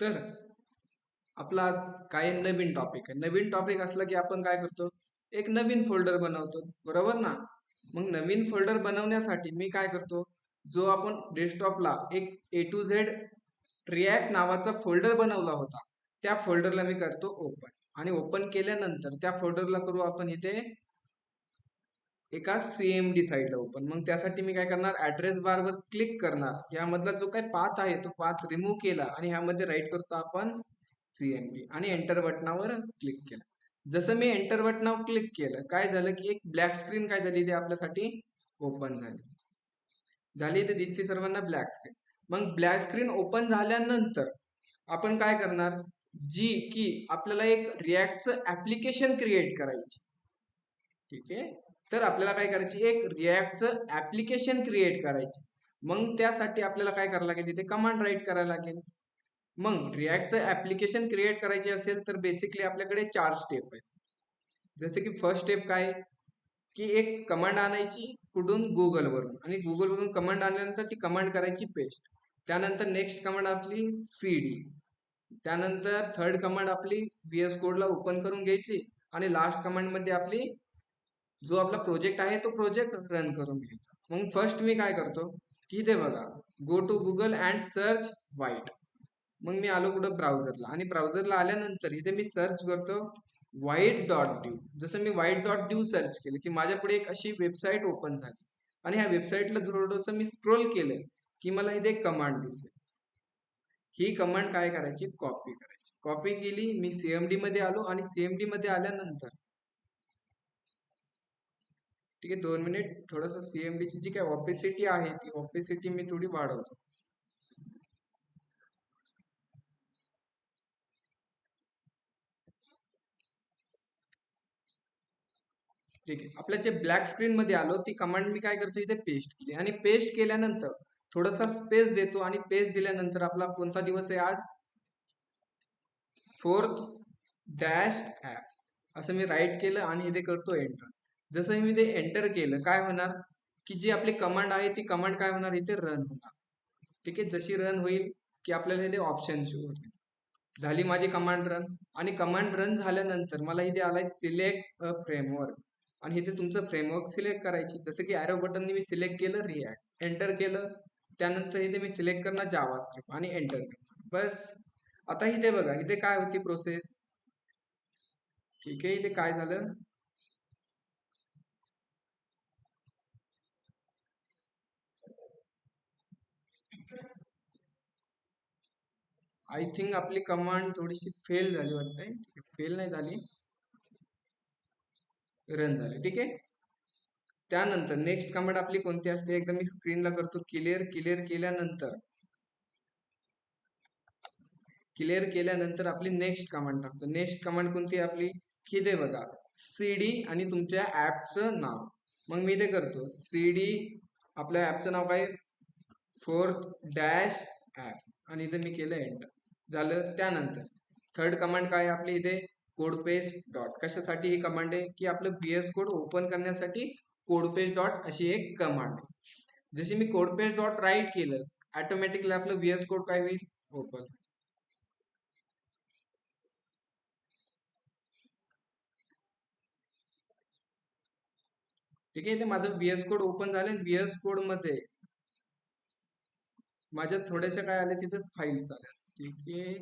तर आपला आज काय नवीन टॉपिक आहे. नवीन टॉपिक असला की आपण काय करतो, एक नवीन फोल्डर बनवतो, बरोबर ना. मग नवीन फोल्डर बनवण्यासाठी मी काय करतो, जो आपण डेस्कटॉपला एक A to Z रिॲक्ट नावाचा फोल्डर बनवला होता, त्या फोल्डरला मी करतो ओपन. आणि ओपन केल्यानंतर त्या फोल्डरला करू आपण इथे एका CMD साईडला ओपन. मग त्यासाठी मी काय करणार, ऍड्रेस बारवर क्लिक करणार, यामधला जो काही पाथ आहे तो पाथ रिमूव्ह केला आणि ह्यामध्ये राईट करतो आपण CMD आणि एंटर बटनावर क्लिक केलं. जसं मी एंटर बटनावर क्लिक केलं, काय झालं की एक ब्लॅक स्क्रीन काय झाली ते आपल्यासाठी ओपन झाली ते दिसते सर्वांना ब्लॅक स्क्रीन. मग ब्लॅक स्क्रीन ओपन झाल्यानंतर आपण काय करणार, जी की आपल्याला एक रिॲक्टचं ऍप्लिकेशन क्रिएट करायची. ठीक आहे, तर आपल्याला काय करायची, एक रिॲक्टचं ऍप्लिकेशन क्रिएट करायची. मग त्यासाठी आपल्याला काय करायला लागेल, तिथे कमांड राईट करायला लागेल. मग रिॲक्टचं ऍप्लिकेशन क्रिएट करायची असेल तर बेसिकली आपल्याकडे 4 स्टेप आहेत. जसे की फर्स्ट स्टेप काय, की एक कमांड आणायची कुठून, गुगलवरून, आणि गुगलवरून कमांड आणल्यानंतर ती कमांड करायची पेस्ट. त्यानंतर नेक्स्ट कमांड आपली CD. त्यानंतर थर्ड कमांड आपली VS कोडला ओपन करून घ्यायची. आणि लास्ट कमांड मध्ये आपली जो आपला प्रोजेक्ट आहे तो प्रोजेक्ट रन करून घ्यायचा. मग फर्स्ट मी काय करतो, की इथे बघा, go to Google and search white. मग मी आलो कुठं, ब्राउझरला. आणि ब्राउझरला आल्यानंतर इथे मी सर्च करतो white.dew. जसं मी white.dew सर्च केलं की माझ्या पुढे एक अशी वेबसाईट ओपन झाली. आणि ह्या वेबसाईटला थोडंसं मी स्क्रोल केलं की मला इथे एक कमांड दिसेल. ही कमांड काय करायची, कॉपी करायची. कॉपी केली, मी CMD मध्ये आलो. आणि CMD मध्ये आल्यानंतर ठीक आहे, 2 मिनिट, थोडस CMD ची जी काय ऑपेसिटी आहे ती ऑपेसिटी मी थोडी वाढवतो. ठीक आहे, आपल्या जे ब्लॅक स्क्रीन मध्ये आलो, ती कमांड मी काय करतो, इथे पेस्ट केली. आणि पेस्ट केल्यानंतर थोडासा स्पेस देतो. आणि पेस्ट दिल्यानंतर आपला कोणता दिवस आहे आज, 4th-ऍप. असं मी राईट केलं आणि इथे करतो एंटर. जसं मी ते एंटर केलं, काय होणार, की जी आपली कमांड आहे ती कमांड काय होणार, इथे रन होणार. ठीक आहे, जशी रन होईल की आपल्याला इथे ऑप्शन शो होतील. झाली माझी कमांड रन. आणि कमांड रन झाल्यानंतर मला इथे आलाय सिलेक्ट अ फ्रेमवर्क. आणि इथे तुमचं फ्रेमवर्क सिलेक्ट करायची. जसं की ॲरो बटनने मी सिलेक्ट केलं रिॲक्ट, एंटर केलं. त्यानंतर इथे मी सिलेक्ट करणार जावास्क्रिप्ट आणि एंटर करणार. बस. आता इथे बघा, इथे काय होती प्रोसेस. ठीक आहे, इथे काय झालं, आय थिंक आपली कमांड थोडीशी फेल झाली वाटतंय. फेल नाही झाली, रन झाली. ठीक आहे, त्यानंतर नेक्स्ट कमांड आपली कोणती असते, एकदम मी स्क्रीनला करतो क्लिअर. क्लिअर केल्यानंतर आपली नेक्स्ट कमांड टाकतो. नेक्स्ट कमांड कोणती आहे आपली, की दे बघा, CD आणि तुमच्या ऍपचं नाव. मग मी इथे करतो CD, आपल्या ऍपचं नाव काय, 4th-ऍप. आणि इथे मी केलं एंटर, झालं. त्यानंतर थर्ड कमांड काय आहे आपली, इथे कोड पेस्ट डॉट. कशासाठी ही कमांड आहे, की आपलं VS कोड ओपन करण्यासाठी कोड पेस्ट डॉट अशी एक कमांड आहे. जशी मी कोड पेस्ट डॉट राईट केलं, ऑटोमॅटिकली आपलं VS कोड काय होईल, ओपन. ठीक आहे, इथे माझं VS कोड ओपन झाले. VS कोड मध्ये माझ्या थोड्याशा काय आल्या, तिथे फाईल्स आल्या. ठीक आहे,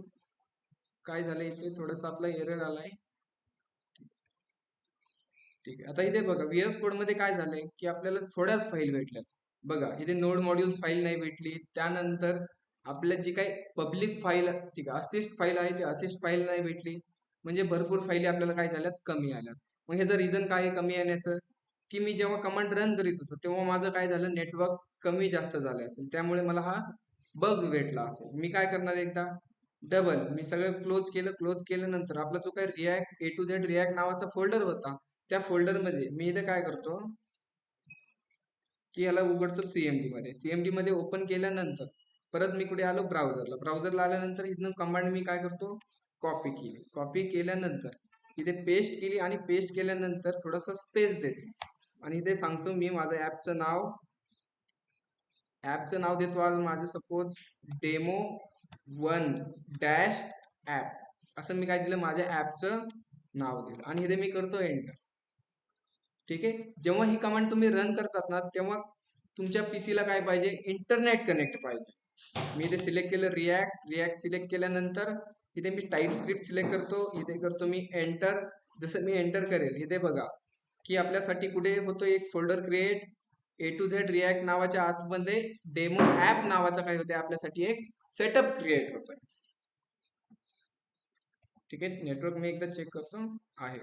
काय झालं इथे थोडस आपला एरर आलाय. ठीक आहे, आता इथे बघा, VS कोड मध्ये काय झालंय, की आपल्याला थोड्याच फाईल भेटल्या. बघा, इथे नोड मॉड्यूल्स फाईल नाही भेटली. त्यानंतर आपल्या जी काही पब्लिक फाईल, ठीक आहे, असिस्ट फाईल आहे, ती असिस्ट फाईल नाही भेटली. म्हणजे भरपूर फाईली आपल्याला काय झाल्यात, कमी आल्यात. मग ह्याचं रिझन काय आहे कमी येण्याचं, की मी जेव्हा कमांड रन करीत होतो तेव्हा माझं काय झालं, नेटवर्क कमी जास्त झालं असेल, त्यामुळे मला हा बग भेटला असेल. मी काय करणार, एकदा डबल मी सगळं क्लोज केलं. क्लोज केल्यानंतर आपला जो काही react A to Z react नावाचा फोल्डर होता, त्या फोल्डर मध्ये मी इथे काय करतो, की याला उघडतो CMD मध्ये. CMD मध्ये ओपन केल्यानंतर परत मी कुठे आलो, ब्राउझरला आल्यानंतर इथून कमांड मी काय करतो, कॉपी केली. कॉपी केल्यानंतर इथे पेस्ट केली. आणि पेस्ट केल्यानंतर थोडासा स्पेस देतो. आणि इथे सांगतो मी माझं ऍपचं नाव देतो आज माझं, suppose demo one dash app असं मी काय दिलं, माझ्या ऍपचं नाव दिलं आणि इथे मी करतो एंटर. ठीक आहे. जेव्हा ही कमांड तुम्ही रन करतात ना, तेव्हा तुमच्या पीसीला काय पाहिजे, इंटरनेट कनेक्ट पाहिजे. मी इथे सिलेक्ट केलं रिॲक्ट सिलेक्ट केल्यानंतर इथे मी टाईप स्क्रिप्ट सिलेक्ट करतो, इथे करतो मी एंटर. जसं मी एंटर करेल इथे बघा की आपल्यासाठी कुठे होतो एक folder create, A to Z react नावाच्या आतमध्ये डेमो ऍप नावाचा काय होते आपल्यासाठी एक सेटअप क्रिएट होतोय. ठीक आहे. नेटवर्क मी एकदा चेक करतो आहे.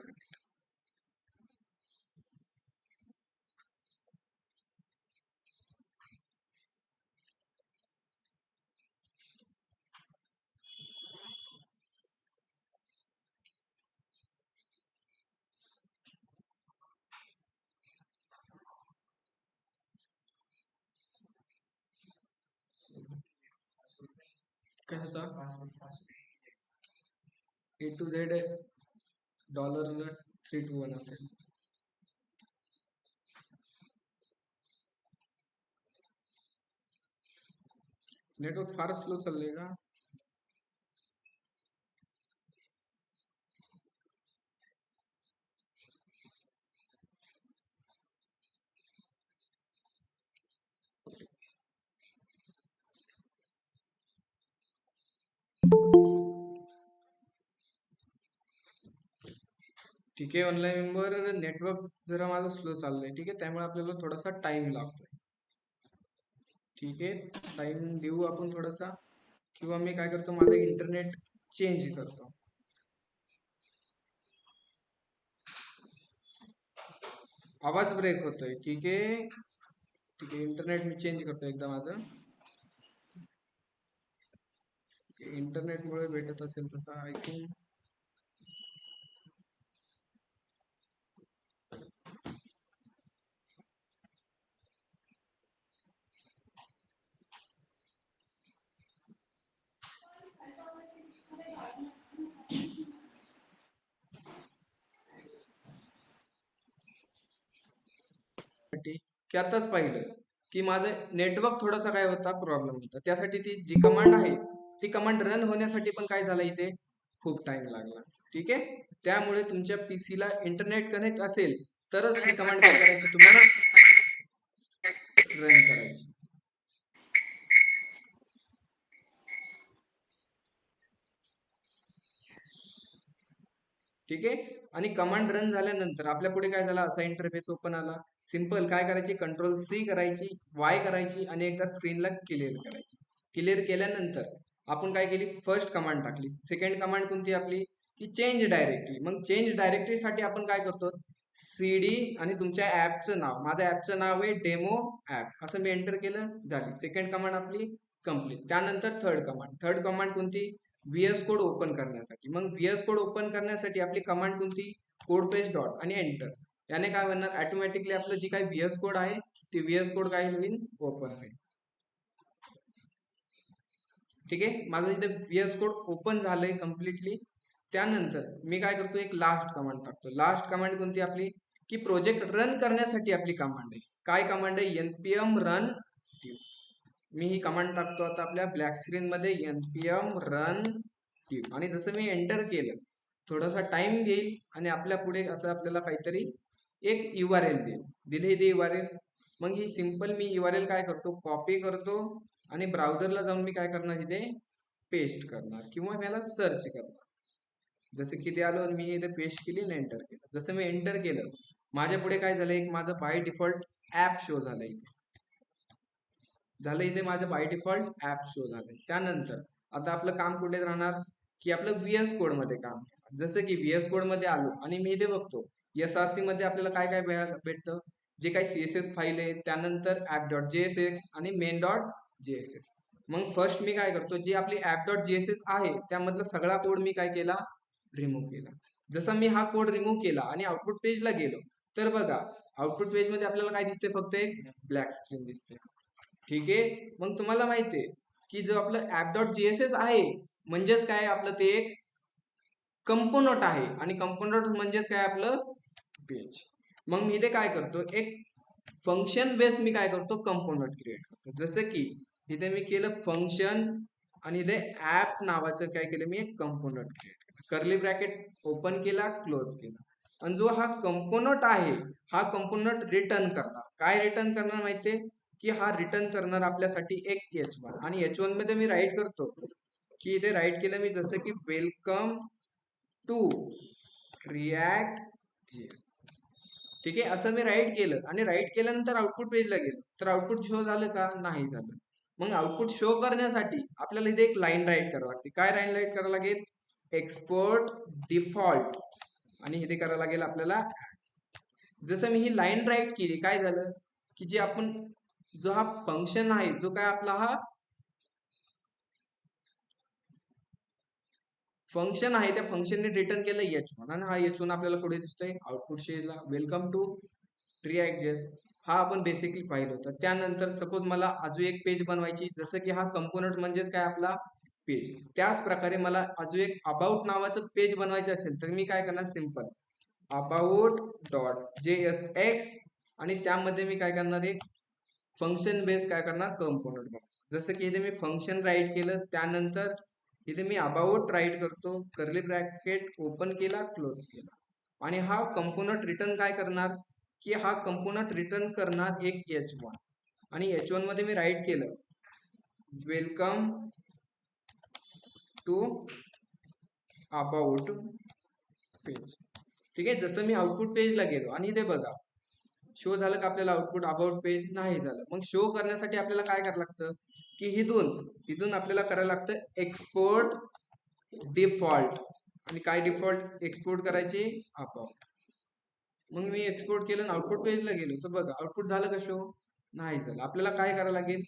कशाचा A to Z $321 असेल. नेटवर्क फार स्लो चाललंय का? ठीक आहे. ऑनलाईन मेंबर नेटवर्क जरा माझं स्लो चाललंय. ठीक आहे, त्यामुळे आपल्याला थोडासा टाइम लागतोय. ठीक आहे, टाइम देऊ आपण थोडासा, किंवा मी काय करतो माझं इंटरनेट चेंज करतो. आवाज ब्रेक होतोय. ठीक आहे, ठीक आहे, इंटरनेट मी चेंज करतो एकदा माझं. इंटरनेटमुळे भेटत असेल तसं आय थिंक. की आताच पाहिलं की माझं नेटवर्क थोडासा काय होता, प्रॉब्लेम होता. त्यासाठी ती जी कमांड आहे ती कमांड रन होण्यासाठी पण काय झालं इथे खूप टाइम लागला. ठीक आहे, त्यामुळे तुमच्या पीसीला इंटरनेट कनेक्ट असेल तरच ही कमांड काय करायची, तुम्हाला रन करायची. ठीक आहे, आणि कमांड रन झाल्यानंतर आपल्या पुढे काय झाला, असा इंटरफेस ओपन आला. सिंपल काय करायची, कंट्रोल C करायची, वाय करायची आणि एकदा स्क्रीनला क्लिअर करायची. क्लिअर केल्यानंतर आपण काय केली, फर्स्ट कमांड टाकली. सेकंड कमांड कोणती आपली, की चेंज डायरेक्टरी. मग चेंज डायरेक्टरीसाठी आपण काय करतो, CD आणि तुमच्या ऍपचं नाव, माझ्या ऍपचं नाव आहे डेमो ऍप, असं मी एंटर केलं, झाली सेकंड कमांड आपली कंप्लीट. त्यानंतर थर्ड कमांड कोणती, VS कोड ओपन करण्यासाठी. मग VS कोड ओपन करण्यासाठी आपली कमांड कोणती, कोड पेज डॉट आणि एंटर. याने काय होणार, ऑटोमॅटिकली आपलं जी काही VS कोड आहे ती VS कोड काय होईल, ओपन होईल. ठीक आहे, माझं इथे VS कोड ओपन झालंय कम्प्लिटली. त्यानंतर मी काय करतो, एक लास्ट कमांड टाकतो. लास्ट कमांड कोणती आपली, की प्रोजेक्ट रन करण्यासाठी आपली कमांड आहे. काय कमांड आहे, npm run tube. मी ही कमांड टाकतो आता आपल्या ब्लॅक स्क्रीन मध्ये, npm run tube. आणि जसं मी एंटर केलं, थोडासा टाइम घेईल आणि आपल्या पुढे असं आपल्याला काहीतरी एक URL दिले इथे URL. मग ही सिंपल मी URL काय करतो, कॉपी करतो आणि ब्राउझरला जाऊन मी काय करणार, इथे पेस्ट करणार किंवा याला सर्च करणार. जसं की ते आलो आणि मी इथे पेस्ट केली आणि एंटर केलं. जसं मी एंटर केलं, माझ्या पुढे काय झालं, एक माझं बाय डिफॉल्ट ऍप शो झालं इथे. झालं इथे माझं बाय डिफॉल्ट ऍप शो झालं. त्यानंतर आता आपलं काम कुठे राहणार, की आपलं VS कोड मध्ये काम. जसं की VS कोड मध्ये आलो आणि मी इथे बघतो SRC मध्ये आपल्याला काय काय भेटतं, जे काही CSS फाईल आहे, त्यानंतर app.jsx आणि main.jss. मग फर्स्ट मी काय करतो, जी आपली app.jss आहे त्यामधला सगळा कोड मी काय केला, रिमूव्ह केला. जसा मी हा कोड रिमूव्ह केला आणि आउटपुट पेजला गेलो, तर बघा आउटपुट पेज मध्ये आपल्याला काय दिसते, फक्त एक ब्लॅक स्क्रीन दिसते. ठीक आहे, मग तुम्हाला माहिती आहे की जो आपलं app.jss आहे म्हणजेच काय, आपलं ते एक कंपोनंट आहे आणि कंपोनंट म्हणजेच काय, आपलं पेज. मग मी इथे काय करतो, एक फंक्शन बेस मी काय करतो, कंपोनंट क्रिएट करतो. जसं की इथे मी केलं फंक्शन आणि इथे ऍप नावाचं काय केलं मी, एक कंपोनंट क्रिएट केलं, कर्ली ब्रॅकेट ओपन केला, क्लोज केला. आणि जो हा कंपोनंट आहे, हा कंपोनंट रिटर्न करणार, काय रिटर्न करणार माहितीये, की हा रिटर्न करणार आपल्यासाठी एक H1. आणि H1 मध्ये मी राईट करतो, की इथे राईट केलं मी जसं की वेलकम टू रिॲक्ट JS. ठीक आहे, असं मी राईट केलं. आणि राईट केल्यानंतर आउटपुट पेजला गेलो, तर आउटपुट शो झालं का, नाही झालं. मग आउटपुट शो करण्यासाठी आपल्याला इथे एक लाईन राईट करावी लागते. काय लाईन राईट करावं लागेल, एक्सपोर्ट डिफॉल्ट. आणि इथे करावं लागेल आपल्याला, जसं मी ही लाईन राईट केली, काय झालं की जे आपण, जो हा फंक्शन आहे, जो काय आपला हा फंक्शन आहे, त्या फंक्शनने रिटर्न केलं H1. आणि हा H1 आपल्याला पुढे दिसतोय आउटपुट स्टेजला, वेलकम टू रिॲक्ट जेएस. हा आपण बेसिकली पाहिलं होतं. त्यानंतर सपोज मला अजून एक पेज बनवायची, जसं की हा कंपोनंट म्हणजेच काय आपला पेज. त्याच प्रकारे मला अजून एक अबाउट नावाचं पेज बनवायचं असेल, तर मी काय करणार, सिंपल अबाउट डॉट JSX. आणि त्यामध्ये मी काय करणार, एक फंक्शन बेस काय करणार, कंपोनंट बनवणार. जसं की इथे मी फंक्शन राईट केलं, त्यानंतर इथे मी अबाउट राईट करतो, कर्ली ब्रॅकेट ओपन केला, क्लोज केला. आणि हा कंपोनंट रिटर्न काय करणार, की हा कंपोनंट रिटर्न करणार एक H1. आणि H1 मध्ये मी राईट केलं वेलकम टू अबाउट पेज. ठीक आहे, जसं मी आउटपुट पेजला गेलो आणि इथे बघा शो झालं का आपल्याला आउटपुट, अबाउट पेज नाही झालं. मग शो करण्यासाठी आपल्याला काय करावं लागतं, की इथून आपल्याला करायला लागतं एक्सपोर्ट डिफॉल्ट. आणि काय डिफॉल्ट एक्सपोर्ट करायचे, अबाउट. मग मी एक्सपोर्ट केलं, आउटपुट पेजला गेलो, तर बघा आउटपुट झालं का शो, नाही झालं. आपल्याला काय करावं लागेल,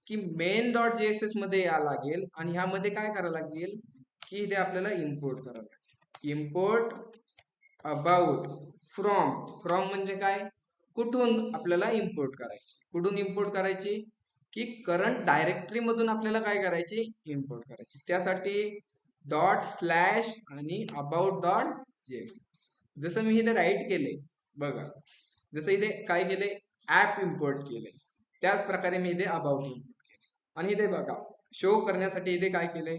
की मेन डॉट JSS मध्ये यावं लागेल. आणि ह्यामध्ये काय करावं लागेल, की इथे आपल्याला इम्पोर्ट करावं लागेल, इम्पोर्ट अबाउट फ्रॉम म्हणजे काय, कुठून आपल्याला इम्पोर्ट करायची, कुठून इम्पोर्ट करायची, की करंट डायरेक्टरी मधून आपल्याला काय करायची, इम्पोर्ट करायची. त्यासाठी डॉट स्लॅश आणि अबाउट डॉट JSS. जसं मी इथे राईट केले बघा, जसं इथे काय केले, ऍप इम्पोर्ट केले, त्याच प्रकारे मी इथे अबाउट इम्पोर्ट केले. आणि इथे बघा शो करण्यासाठी इथे काय केले,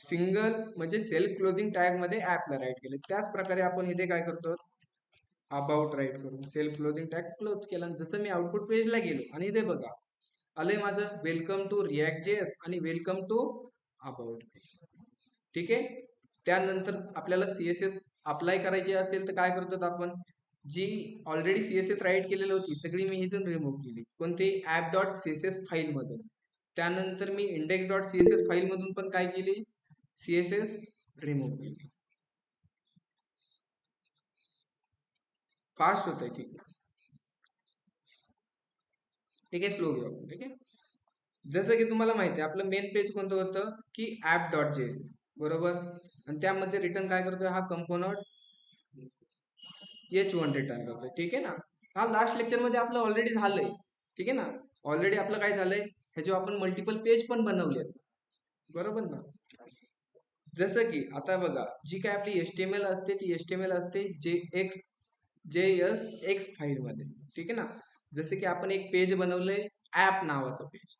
सिंगल म्हणजे सेल्फ क्लोजिंग टॅग मध्ये ऍपला राईट केले. त्याच प्रकारे आपण इथे काय करतो, अबाउट राईट करून सेल्फ क्लोजिंग टॅग क्लोज केला. जसं मी आउटपुट पेजला गेलो आणि इथे बघा आलंय माझं वेलकम टू रिॲक्ट JS आणि वेलकम टू अबाउट पेज. ठीक आहे, त्यानंतर आपल्याला CSS अप्लाय करायची असेल तर काय करतो आपण, जी ऑलरेडी CSS राईट केलेली होती सगळी मी इथून रिमूव्ह केली, कोणती, ऍप डॉट CSS फाईल मधून. त्यानंतर मी इंडेक्स डॉट CSS फाईल मधून पण काय केली, CSS रिमूव्ह केली. फास्ट होत आहे, ठीक आहे, ठीक आहे, स्लो घेऊ आपण. ठीक आहे, जसं की तुम्हाला माहिती आहे आपलं मेन पेज कोणतं होतं, की ऍप डॉट JSS, बरोबर. आणि त्यामध्ये रिटर्न काय करतोय, हा कंपोनंट H1 रिटर्न करतोय. ठीक आहे ना, हा लास्ट लेक्चर मध्ये आपलं ऑलरेडी झालंय. ठीक आहे ना, ऑलरेडी आपलं काय झालंय, हे जो आपण मल्टिपल पेज पण बनवले, बरोबर ना. जसं की आता बघा जी काय आपली HTML असते, ती HTML असते JSX फाईल मध्ये. ठीक आहे ना, जसे की आपण एक पेज बनवलंय ऍप नावाचं पेज.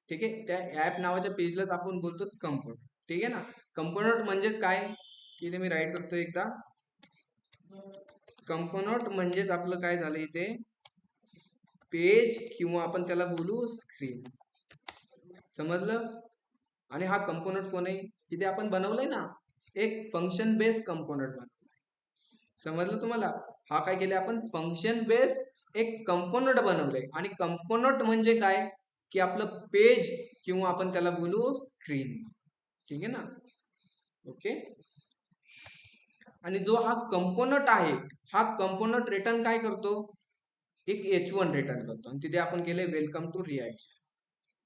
ठीक आहे, त्या ऍप नावाच्या पेजलाच आपण बोलतो कंपोनंट. ठीक आहे ना, कंपोनंट म्हणजेच काय, की इथे मी राईट करतो एकदा, कंपोनंट म्हणजेच आपलं काय झालं इथे, पेज किंवा आपण त्याला बोलू स्क्रीन, समजलं. आणि हा कंपोनंट कोण आहे, इथे आपण बनवलंय ना एक फंक्शन बेस कंपोनंट बनवलाय, समजलं तुम्हाला. हा काय केलं आपण, फंक्शन बेस एक कंपोनंट बनवलंय. आणि कंपोनंट म्हणजे काय, की आपलं पेज किंवा आपण त्याला बोलू स्क्रीन. ठीक आहे ना, ओके. आणि जो हा कंपोनंट आहे, हा कंपोनंट रिटर्न काय करतो, एक H1 रिटर्न करतो. आणि तिथे आपण केले वेलकम टू रिॲक्ट.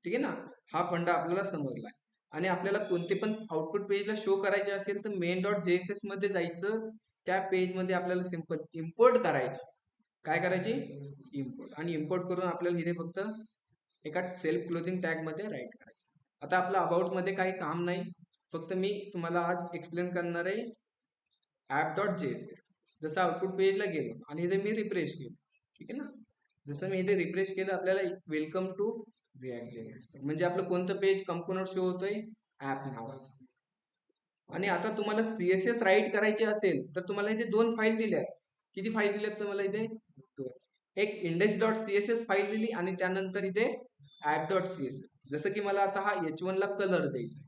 ठीक आहे ना, हा फंडा आपल्याला समजलाय. आणि आपल्याला कोणते पण आउटपुट पेजला शो करायचे असेल तर मेन डॉट JSS मध्ये जायचं, त्या पेज मध्ये आपल्याला सिंपल इम्पोर्ट करायची, काय करायची, इम्पोर्ट. आणि इम्पोर्ट करून आपल्याला इथे फक्त एका सेल्फ क्लोजिंग टॅग मध्ये राईट करायचं. आता आपलं अबाउट मध्ये काही काम नाही, फक्त मी तुम्हाला आज एक्सप्लेन करणार आहे ऍप डॉट JSS. जसं आउटपुट पेजला गेलो आणि इथे मी रिफ्रेश केलं. ठीक आहे ना, जसं मी इथे रिफ्रेश केलं आपल्याला वेलकम टू React.js. म्हणजे आपलं कोणतं पेज कंपोनंट शो होतोय? ऍप नावाचं. आणि आता तुम्हाला सीएसएस राईट करायचे असेल तर तुम्हाला इथे 2 फाईल दिल्यात. किती फाईल दिल्यात तुम्हाला इथे? 2. एक index.css फाईल दिली आणि त्यानंतर इथे app.css. जसं की मला आता हा h1 ला कलर द्यायचा,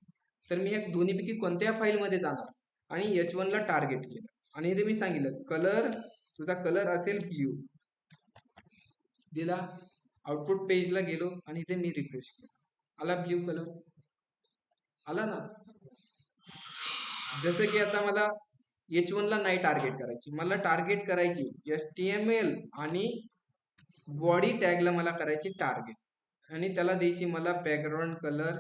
तर मी ह्या दोन्हीपैकी कोणत्या फाईल मध्ये जाणार आणि h1 ला टार्गेट केलं आणि इथे मी सांगितलं कलर, तुझा कलर असेल ब्ल्यू दिला. आउटपुट पेजला गेलो आणि इथे मी रिफ्रेश केलं, आला ब्ल्यू कलर, आला ना. जसं की आता मला h1 ला नाही टार्गेट करायची, मला टार्गेट करायची HTML आणि बॉडी टॅगला मला करायची टार्गेट आणि त्याला द्यायची मला बॅकग्राऊंड कलर.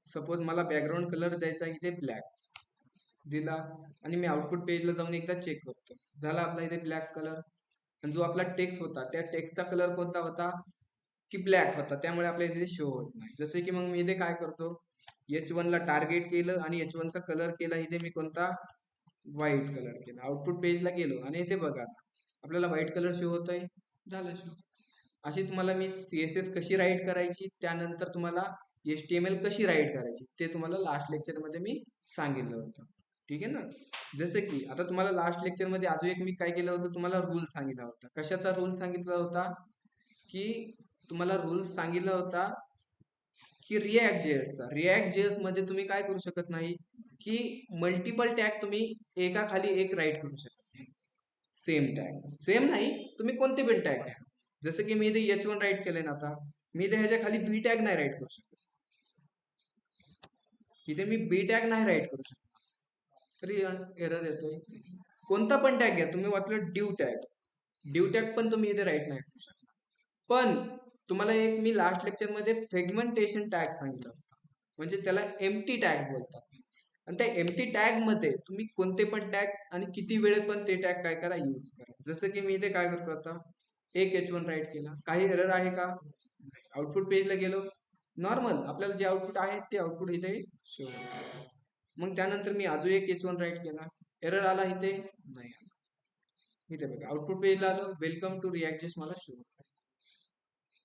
सपोज मला बॅकग्राऊंड कलर द्यायचा इथे ब्लॅक दिला आणि मी आउटपुट पेजला जाऊन एकदा चेक करतो, झाला आपला इथे ब्लॅक कलर. आणि जो आपला टेक्स्ट होता त्या टेक्स्टचा कलर कोणता होता? की ब्लॅक होता, त्यामुळे आपल्या इथे शो होत नाही. जसे की मग मी इथे काय करतो, h1 ला टार्गेट केलं आणि h1 चा कलर केला इथे मी कोणता? व्हाईट कलर केला. आउटपुट पेजला गेलो आणि इथे बघा आपल्याला व्हाईट कलर शो होत आहे, झालं शो. अशी तुम्हाला मी सीएसएस कशी राईट करायची, त्यानंतर तुम्हाला HTML कशी राईट करायची ते तुम्हाला लास्ट लेक्चर मध्ये मी सांगितलं होतं. ठीक आहे ना. जसं की आता तुम्हाला लास्ट लेक्चर मध्ये अजून एक मी काय केलं होतं, तुम्हाला रूल सांगितला होता. कशाचा रूल सांगितला होता? की तुम्हाला रूल्स सांगितला होता की रिॲक्ट.जेएस मध्ये तुम्ही काय करू शकत नाही की मल्टिपल टॅग तुम्ही एका खाली एक राईट करू शकत नाही. सेम टॅग सेम नाही, तुम्ही कोणते पण टॅग घ्या. जसं की मी इथे h1 राईट केले ना, आता मी इथे ह्याच्या खाली बी टॅग नाही राईट करू शकत, इथे मी बी टॅग नाही राईट करू शकत, तरी एरर येतोय. कोणता पण टॅग घ्या, तुम्ही वाचलं ड्यू टॅग पण तुम्ही इथे राईट नाही करू शकता. पण तुम्हाला एक मी लास्ट लेक्चर मध्ये सेगमेंटेशन टॅग सांगितलं होतं, म्हणजे त्याला एम्प्टी टॅग बोलतात. आणि त्या एम्प्टी टॅग मध्ये तुम्ही कोणते पण टॅग आणि किती वेळेत पण ते टॅग काय करा, यूज करा. जसं की मी इथे काय करतो, आता एक h1 राईट केला, काही एरर आहे का? आउटपुट पेजला गेलो, नॉर्मल आपल्याला जे आउटपुट आहे ते आउटपुट इथे शो होतं. मग त्यानंतर मी अजून एक h1 राईट केला, एरर आला इथे? नाही आला. इथे बघा आउटपुट पेजला आलो, वेलकम टू रिॲक्ट.जेएस मला शो होत.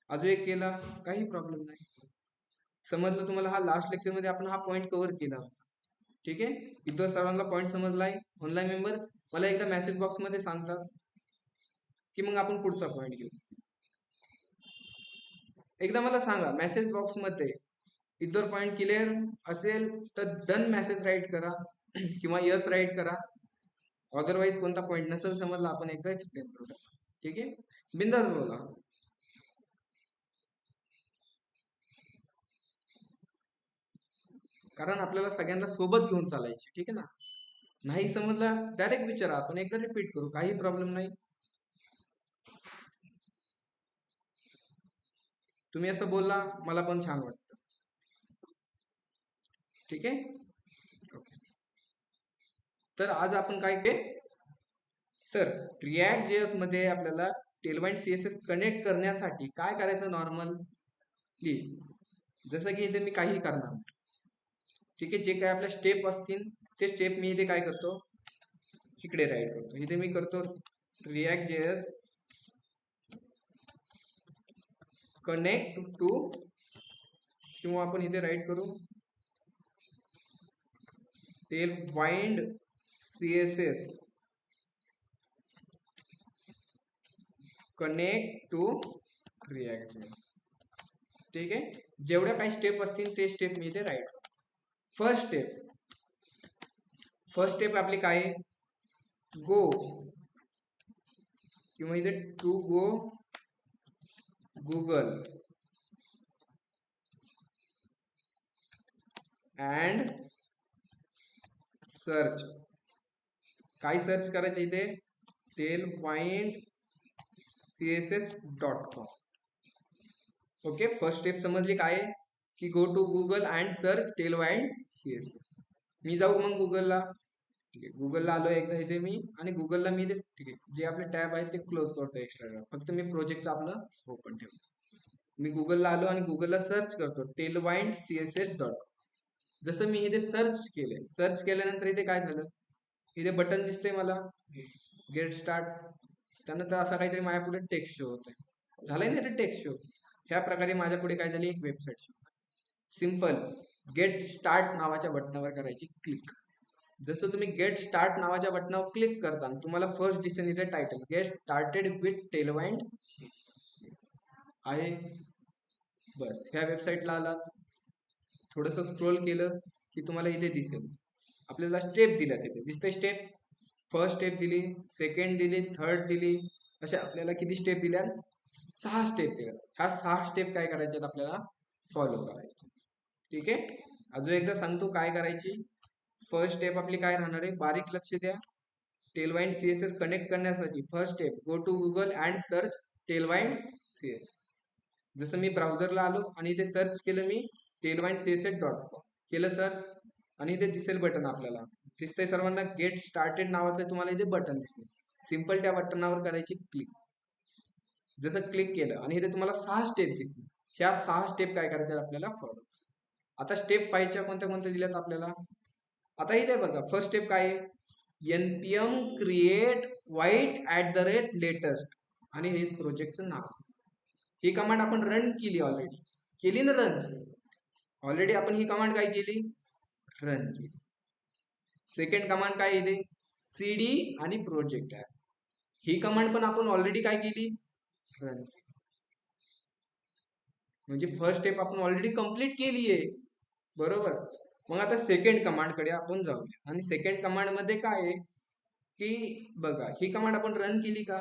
अजून एक केला, काही प्रॉब्लेम नाही. समजलं तुम्हाला? हा लास्ट लेक्चर मध्ये आपण हा पॉईंट कव्हर केला होता. ठीक आहे, इतर सर्वांना पॉईंट समजलाय? ऑनलाईन मेंबर मला एकदा मेसेज बॉक्स मध्ये सांगतात की मग आपण पुढचा पॉईंट घेऊ. एकदा मला सांगा मेसेज बॉक्स मध्ये, इतर पॉईंट क्लिअर असेल तर डन मेसेज राईट करा किंवा यस राईट करा. अदरवाईज कोणता पॉईंट नसेल समजला आपण एकदा एक्सप्लेन करू. ठीक आहे, बिंदास बोला. कारण आपल्याला सगळ्यांना सोबत घेऊन चालायचे. ठीक आहे ना. नाही समजला डायरेक्ट विचारा, आपण एकदा रिपीट करू, काही प्रॉब्लेम नाही. तुम्ही असं बोलला मला पण छान वाटतं. ठीक आहे, ओके. तर आज आपण काय केले, तर रिॲक्ट.जेएस मध्ये आपल्याला टेलवाईन सीएसएस कनेक्ट करण्यासाठी काय करायचं नॉर्मली, जसं की इथे मी काही करणार. ठीक आहे, जे काय आपल्या स्टेप असतील ते स्टेप मी इथे काय करतो, इकडे राईट करतो. इथे मी करतो रिॲक्ट.जेएस कनेक्ट टू, किंवा आपण इथे राईट करू टेलवाईन सीएसएस कनेक्ट टू रिॲक्ट.जेएस. ठीक आहे, जेवढ्या काही स्टेप असतील ते स्टेप मी इथे राईट करतो. फर्स्ट स्टेप आपली काय आहे, गो, किंवा इथे to go Google and search. काय सर्च करायचं इथे, tailwindcss.com. ओके, फर्स्ट स्टेप समजली काय आहे, की go to Google and search Tailwind CSS. मी जाऊ मग गुगलला. ठीक आहे, गुगलला आलो एकदा इथे मी, आणि गुगलला मी इथे ठीक आहे जे आपले टॅब आहेत ते क्लोज करतो एक्स्ट्रा, फक्त मी प्रोजेक्टचं आपलं ओपन ठेवतो. मी गुगलला आलो आणि गुगलला सर्च करतो tailwindcss.com. जसं मी इथे सर्च केल्यानंतर इथे काय झालं, इथे बटन दिसतंय मला गेट स्टार्ट, त्यानंतर असा काहीतरी माझ्या पुढे टेक्स्ट शो होतोय. झालंय ना ते टेक्स्ट शो. ह्या प्रकारे माझ्या पुढे काय झाली, एक वेबसाईट. सिंपल गेट स्टार्ट नावाच्या बटनावर करायची क्लिक. जसं तुम्ही गेट स्टार्ट नावाच्या बटनावर क्लिक करता तुम्हाला फर्स्ट दिसेल इथे टायटल गेट स्टार्टेड विथ टेलवाइंड आहे. बस ह्या वेबसाईटला आलात, थोडस स्क्रोल केलं की तुम्हाला इथे दिसेल आपल्याला स्टेप दिल्या, तिथे दिसते स्टेप. फर्स्ट स्टेप दिली, सेकंड दिली, थर्ड दिली, अशा आपल्याला किती स्टेप दिल्या, 6 स्टेप दिल्या. ह्या 6 स्टेप काय करायच्यात आपल्याला, फॉलो करायचे. ठीक आहे, अजून एकदा सांगतो काय करायची. फर्स्ट स्टेप आपली काय राहणार आहे, बारीक लक्ष द्या. टेलवाइंड सीएसएस कनेक्ट करण्यासाठी first step go to Google and search Tailwind CSS. जसं मी ब्राउझरला आलो आणि इथे सर्च केलं मी tailwindcss.com केलं सर, आणि इथे दिसेल बटन आपल्याला दिसतंय सर्वांना, गेट स्टार्टेड नावाचं तुम्हाला इथे बटन दिसेल. सिंपल त्या बटनावर करायची क्लिक. जसं क्लिक केलं आणि इथे तुम्हाला 6 स्टेप दिसतील. ह्या 6 स्टेप काय करायच्या आपल्याला फॉलो. आता स्टेप पाहिजे कोणत्या कोणत्या दिल्यात आपल्याला. आता इथे बघा फर्स्ट स्टेप काय आहे, npm create white @latest आणि हे प्रोजेक्टचं नाव. ही कमांड आपण रन केली, ऑलरेडी केली ना रन. ऑलरेडी आपण ही कमांड काय केली, रन केली. सेकंड कमांड काय येते, cd आणि प्रोजेक्ट आहे. ही कमांड पण आपण ऑलरेडी काय केली, रन केली. म्हणजे फर्स्ट स्टेप आपण ऑलरेडी कंप्लीट केली आहे, बरोबर. मग आता सेकंड कमांड कडे आपण जाऊया. आणि सेकंड कमांड मध्ये काय आहे की बघा, ही कमांड आपण रन केली का,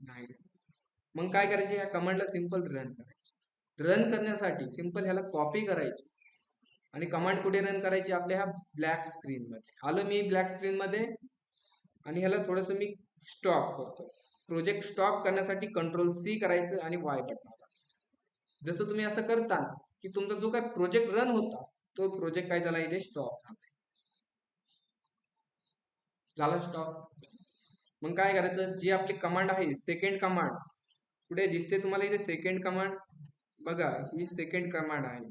नाही. मग काय करायचे, या कमांडला सिंपल रन करायची. रन करण्यासाठी सिंपल ह्याला कॉपी करायची आणि कमांड कुठे रन करायची, आपल्या ह्या ब्लॅक स्क्रीन मध्ये. आलो मी ब्लॅक स्क्रीन मध्ये आणि ह्याला थोडस मी स्टॉप करतो. प्रोजेक्ट स्टॉप करण्यासाठी कंट्रोल-C करायचं आणि Y बटन. जसं तुम्ही असं करता की तुमचा जो काय प्रोजेक्ट रन होता तो प्रोजेक्ट काय झाला, इथे स्टॉप झाला स्टॉप. मग काय करायचं, जी आपली कमांड आहे सेकंड कमांड कुठे दिसते तुम्हाला इथे, सेकंड कमांड बघा, ही सेकंड कमांड आहे.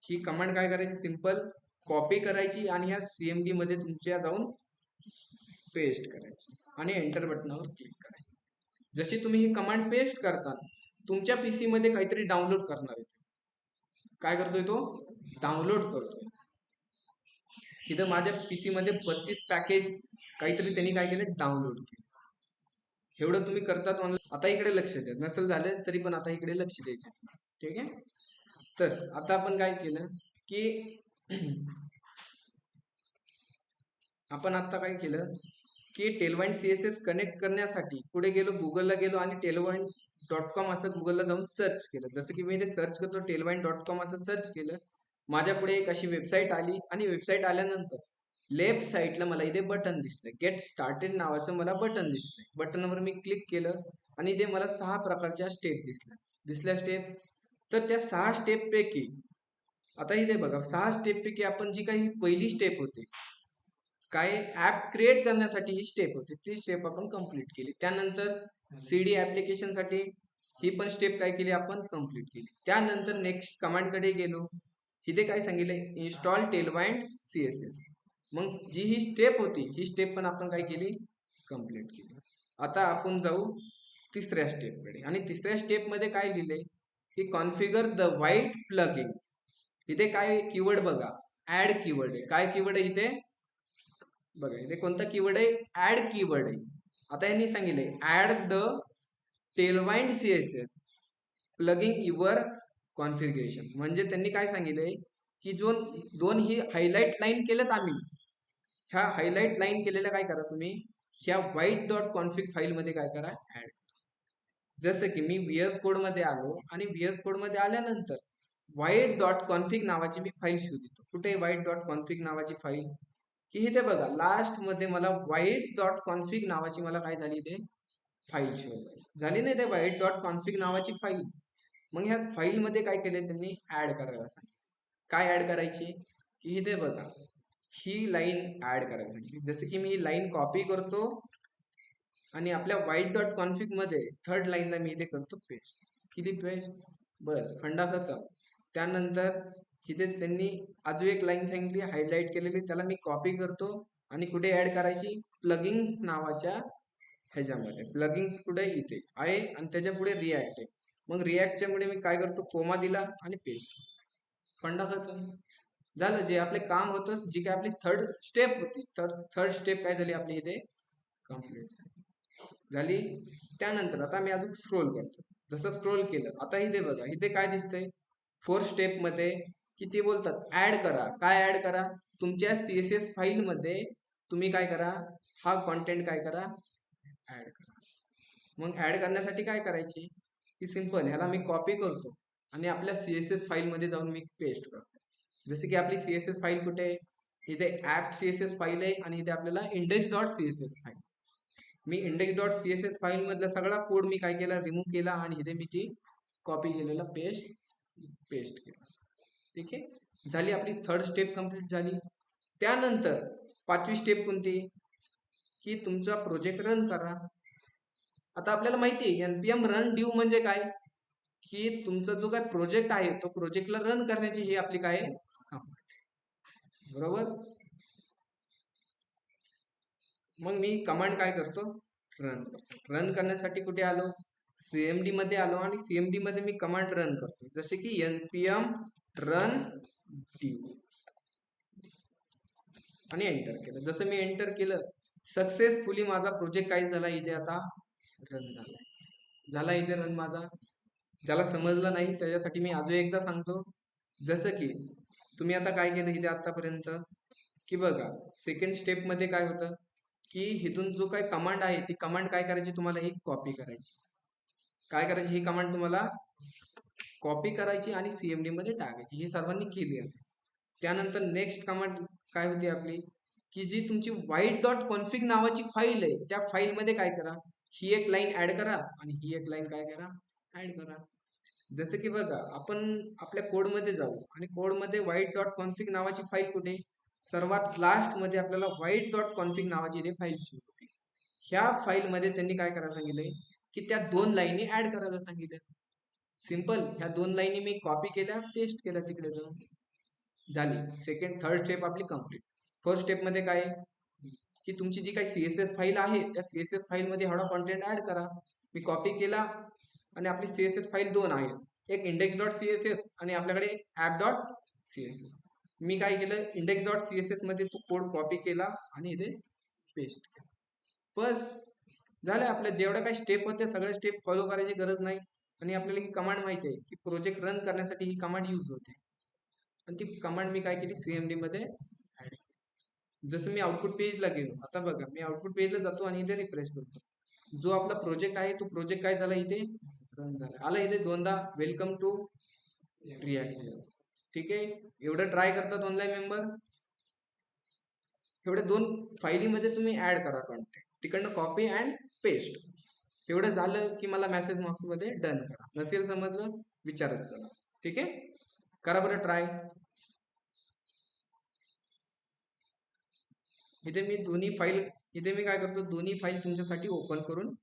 ही कमांड काय करायची, सिंपल कॉपी करायची आणि ह्या CMD मध्ये तुमच्या जाऊन पेस्ट करायची आणि एंटर बटनावर क्लिक करायची. जशी तुम्ही ही कमांड पेस्ट करता तुमच्या पीसी मध्ये काहीतरी डाउनलोड करणार आहे. काय करतोय तो, डाउनलोड करतोय. इथं माझ्या पीसी मध्ये 32 पॅकेज काहीतरी त्यांनी काय केलं, डाउनलोड केलं. एवढं तुम्ही करतात ऑनलाईन. आता इकडे लक्ष द्या, नसेल झालं तरी पण आता इकडे लक्ष द्यायचं. ठीक आहे, तर आता आपण काय केलं की आपण आता काय केलं की टेलवाइंड सीएसएस कनेक्ट करण्यासाठी पुढे गेलो, गुगलला गेलो आणि tailwind.com असं गुगलला जाऊन सर्च केलं. जसं की मी इथे सर्च करतो tailwind.com असं सर्च केलं, माझ्या पुढे एक अशी वेबसाईट आली आणि वेबसाईट आल्यानंतर लेफ्ट साईडला मला इथे बटन दिसलं, गेट स्टार्टेड नावाचं मला बटन दिसलं. बटनवर मी क्लिक केलं आणि इथे मला 6 प्रकारच्या स्टेप दिसल्या स्टेप. तर त्या 6 स्टेप पैकी आता इथे बघा, 6 स्टेप पैकी आपण जी काही पहिली स्टेप होती, काय ऍप क्रिएट करण्यासाठी ही स्टेप होती, ती स्टेप आपण कंप्लीट केली. त्यानंतर CD ऍप्लिकेशन साठी ही पण स्टेप काय केली, आपण कंप्लीट केली. त्यानंतर नेक्स्ट कमांड कडे गेलो, इथे काय सांगितलंय, इन्स्टॉल टेलवाइंड सीएसएस. मग जी ही स्टेप होती ही स्टेप पण आपण काय केली, कंप्लीट केली. आता आपण जाऊ तिसऱ्या स्टेप कडे आणि तिसऱ्या स्टेप मध्ये काय लिहिलंय की कॉन्फिगर द व्हाईट प्लगइन. इथे काय कीवर्ड बघा, ऍड कीवर्ड आहे. काय कीवर्ड आहे इथे बघा, इथे कोणता कीवर्ड आहे, ऍड कीवर्ड आहे. आता यांनी सांगितलंय add the Tailwind CSS plugin your configuration. म्हणजे त्यांनी काय सांगितलंय की जो दोन ही हायलाइट लाईन केलेत आम्ही, ह्या हायलाइट लाईन केलेल्या काय करा तुम्ही, ह्या white.config फाईल मध्ये काय करा, ऍड. जसं की मी VS कोड मध्ये आलो आणि VS कोड मध्ये आल्यानंतर white.config नावाची मी फाईल शोधतो. कुठे white.config नावाची फाईल, की इथे बघा लास्ट मध्ये मला white.config नावाची मला काय झाली, इथे फाईल शोध झाली नाही, ते white.config नावाची फाईल. मग ह्या फाईल मध्ये काय केले त्यांनी, ऍड करायला सांगितलं. काय ऍड करायची, की इथे बघा ही लाईन ऍड करायला सांगितली. जसं की मी ही लाईन कॉपी करतो आणि आपल्या white.config मध्ये थर्ड लाईनला मी इथे करतो पेस्ट. किती पेस्ट, बस फंडा खतम. त्यानंतर इथे त्यांनी अजून एक लाईन सांगितली हायलाइट केलेली, त्याला मी कॉपी करतो आणि कुठे ऍड करायची, प्लगिंग्स नावाच्या ह्याच्यामध्ये. प्लगिंग्स कुठे, इथे आहे आणि त्याच्या पुढे रिॲक्ट आहे. मग रिॲक्टच्या मुळे मी काय करतो, कोमा दिला आणि पेस्ट, फंडा खतम झालं. जे आपले काम होतं, जी काय आपली थर्ड स्टेप होती, थर्ड स्टेप काय झाली आपली इथे कम्प्लीट झाली. त्यानंतर आता मी अजून स्क्रोल करतो. जसं स्क्रोल केलं आता इथे बघा, इथे काय दिसतंय, फोर्थ स्टेप मध्ये की ते बोलतात ऍड करा. काय ऍड करा, तुमच्या CSS फाईल मध्ये तुम्ही काय करा, हा कॉन्टेंट काय करा, ऍड करा. मग ऍड करण्यासाठी काय करायची, की सिंपल ह्याला मी कॉपी करतो आणि आपल्या CSS फाईल मध्ये जाऊन मी पेस्ट करतो. जसे की आपली CSS फाईल कुठे आहे, इथे ऍप CSS फाईल आहे आणि इथे आपल्याला index.css फाईल. मी index.css फाईल मधला सगळा कोड मी काय केला, रिमूव्ह केला आणि इथे मी ती कॉपी केलेला पेस्ट केला. ठीक आहे, झाली आपली थर्ड स्टेप कंप्लीट झाली. त्यानंतर पाचवी स्टेप कोणती, की तुमचा प्रोजेक्ट रन करा. आता आपल्याला माहिती आहे npm रन ड्यू म्हणजे काय, की तुमचा जो काय प्रोजेक्ट आहे तो प्रोजेक्टला रन करण्याची ही आपली काय आहे, बरोबर. मग मी कमांड काय करतो, रन करतो. रन करण्यासाठी कुठे आलो, CMD मध्ये आलो आणि CMD मध्ये मी कमांड रन करतो, जसे की npm रन ड्यू आणि एंटर केलं. जसं मी एंटर केलं, सक्सेसफुली माझा प्रोजेक्ट काय झाला, इथे आता रन झाला इथे रन माझा. ज्याला समजलं नाही त्याच्यासाठी मी अजून एकदा सांगतो. जसं की तुम्ही आता काय केलं इथे आतापर्यंत, की बघा सेकंड स्टेप मध्ये काय होतं, की इथून जो काय कमांड आहे ती कमांड काय करायची, तुम्हाला ही कॉपी करायची. काय करायची, ही कमांड तुम्हाला कॉपी करायची आणि CMD मध्ये टाकायची. ही सर्वांनी केली असेल. त्यानंतर नेक्स्ट कमांड काय होती आपली, की जी तुमची white.config नावाची फाईल आहे त्या फाईल मध्ये काय करा, ही एक लाईन ऍड करा आणि ही एक लाईन काय करा, ऍड करा. जसं की बघा आपण आपल्या कोड मध्ये जाऊ आणि कोड मध्ये white.config नावाची फाईल कुठे, सर्वात लास्ट मध्ये आपल्याला white.config नावाची इथे फाईल शोध होती. ह्या फाईल मध्ये त्यांनी काय करायला सांगितलंय, की त्या दोन लाईनी ऍड करायला सांगितलं. सिंपल ह्या दोन लाईनी मी कॉपी केल्या, पेस्ट केल्या तिकडे जाऊन, झाली सेकंड थर्ड स्टेप आपली कम्प्लीट. फर्स्ट स्टेप मध्ये काय, की तुमची जी काही CSS फाईल आहे त्या CSS फाईल मध्ये हळा कॉन्टेंट ऍड करा. मी कॉपी केला आणि आपली CSS फाईल दोन आहेत, एक index.css आणि आपल्याकडे app.css. मी काय केलं, index.css मध्ये तो कोड कॉपी केला आणि इथे पेस्ट केला. बस झालं. आपल्या जेवढ्या काही स्टेप होत्या सगळ्या स्टेप फॉलो करायची गरज नाही. आणि आपल्याला ही कमांड माहिती आहे की प्रोजेक्ट रन करण्यासाठी ही कमांड यूज होते, आणि ती कमांड मी काय केली, CMD मध्ये ऍड. जसं मी आउटपुट पेजला गेलो, आता बघा मी आउटपुट पेजला जातो आणि इथे रिफ्रेश करतो. जो आपला प्रोजेक्ट आहे तो प्रोजेक्ट काय झाला, इथे रन झाला, आला इथे दोनदा वेलकम टू रिॲक्ट. ठीक आहे, एवढं ट्राय करतात ऑनलाईन मेंबर. एवढे दोन फाईलीमध्ये तुम्ही ऍड करा कॉन्टेंट, तिकडनं कॉपी अँड पेस्ट. एवढं झालं की मला मेसेज बॉक्स मध्ये डन करा. नसेल समजलं विचारत चला. ठीक आहे, करा बरं ट्राय. इथे मी दोन्ही फाईल, इथे मी काय करतो, दोन्ही फाईल तुमच्यासाठी ओपन करून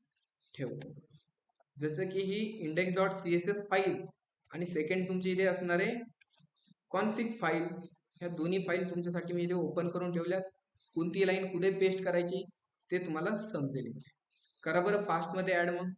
ठेवतो. जसं की ही index.css फाईल आणि सेकंड तुमची इथे असणारे कॉन्फिग फाईल, ह्या दोन्ही फाईल तुमच्यासाठी मी इथे ओपन करून ठेवल्यात. कोणती लाईन कुठे पेस्ट करायची ते तुम्हाला समजेल. करा बरं फास्ट मध्ये ऍड. मग